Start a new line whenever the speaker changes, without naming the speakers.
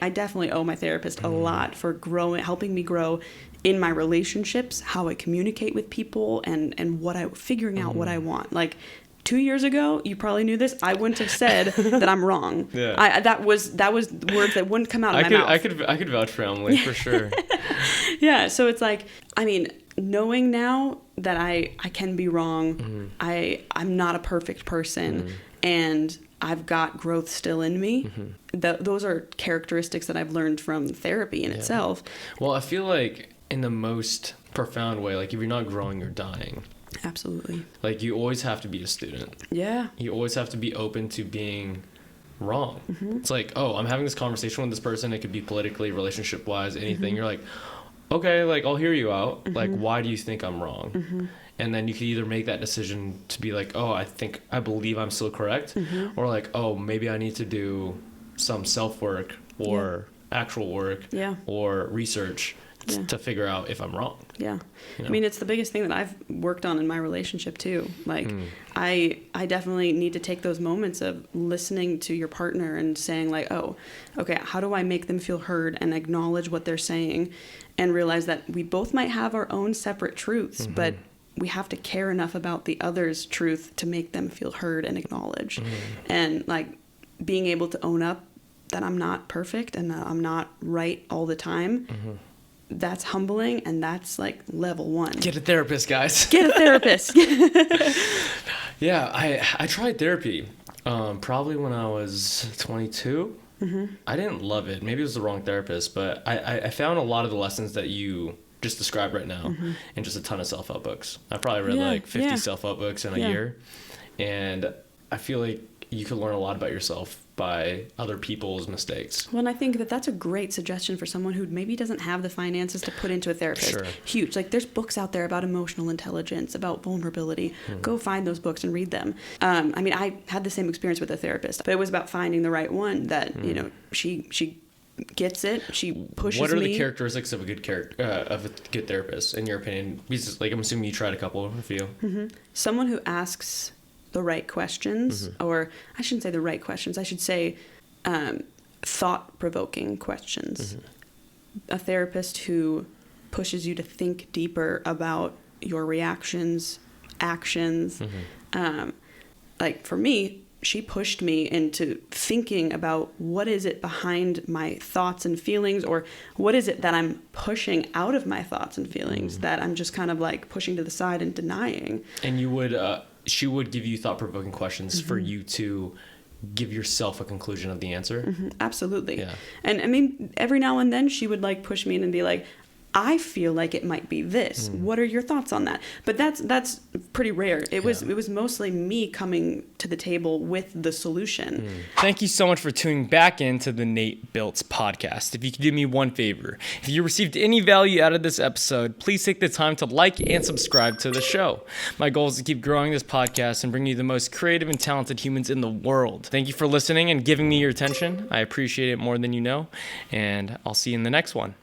I definitely owe my therapist a lot for helping me grow in my relationships, how I communicate with people, and figuring out what I want. Like 2 years ago, you probably knew this, I wouldn't have said that I'm wrong.
Yeah.
That was words that wouldn't come out of my mouth.
I could vouch for Emily for sure.
Yeah, so it's like, I mean, knowing now that I can be wrong, I'm not a perfect person, and I've got growth still in me. Those are characteristics that I've learned from therapy in itself.
Well, I feel like in the most profound way, like if you're not growing, you're dying.
Absolutely.
Like you always have to be a student.
Yeah.
You always have to be open to being wrong. It's like, oh, I'm having this conversation with this person. It could be politically, relationship wise, anything. You're like, okay, like I'll hear you out. Like, why do you think I'm wrong? And then you could either make that decision to be like, oh, I believe I'm still correct. Or like, oh, maybe I need to do some self-work or actual work or research to figure out if I'm wrong.
Yeah.
You know?
I mean, it's the biggest thing that I've worked on in my relationship too. Like I definitely need to take those moments of listening to your partner and saying like, oh, okay, how do I make them feel heard and acknowledge what they're saying and realize that we both might have our own separate truths, but we have to care enough about the other's truth to make them feel heard and acknowledged. And like being able to own up that I'm not perfect and that I'm not right all the time. That's humbling, and that's like level 1.
Get a therapist, guys.
Get a therapist.
Yeah, I tried therapy probably when I was 22. I didn't love it. Maybe it was the wrong therapist, but I found a lot of the lessons that you just described right now in just a ton of self-help books. I probably read like 50 self-help books in a year, and I feel like you could learn a lot about yourself by other people's mistakes.
Well, and I think that that's a great suggestion for someone who maybe doesn't have the finances to put into a therapist.
Sure.
Huge. Like there's books out there about emotional intelligence, about vulnerability. Go find those books and read them. I mean, I had the same experience with a therapist, but it was about finding the right one that, you know, she gets it. She pushes me.
What are the characteristics of a good therapist, in your opinion? Because, like, I'm assuming you tried a few.
Someone who asks the right questions, or I shouldn't say the right questions. I should say thought-provoking questions. A therapist who pushes you to think deeper about your reactions, actions. Like for me, she pushed me into thinking about what is it behind my thoughts and feelings, or what is it that I'm pushing out of my thoughts and feelings that I'm just kind of like pushing to the side and denying.
And you would, she would give you thought-provoking questions for you to give yourself a conclusion of the answer.
Absolutely.
Yeah.
And I mean, every now and then she would like push me in and be like, I feel like it might be this. What are your thoughts on that? But that's pretty rare. It was mostly me coming to the table with the solution.
Thank you so much for tuning back into the Nate Biltz podcast. If you could do me one favor, if you received any value out of this episode, please take the time to like and subscribe to the show. My goal is to keep growing this podcast and bring you the most creative and talented humans in the world. Thank you for listening and giving me your attention. I appreciate it more than you know, and I'll see you in the next one.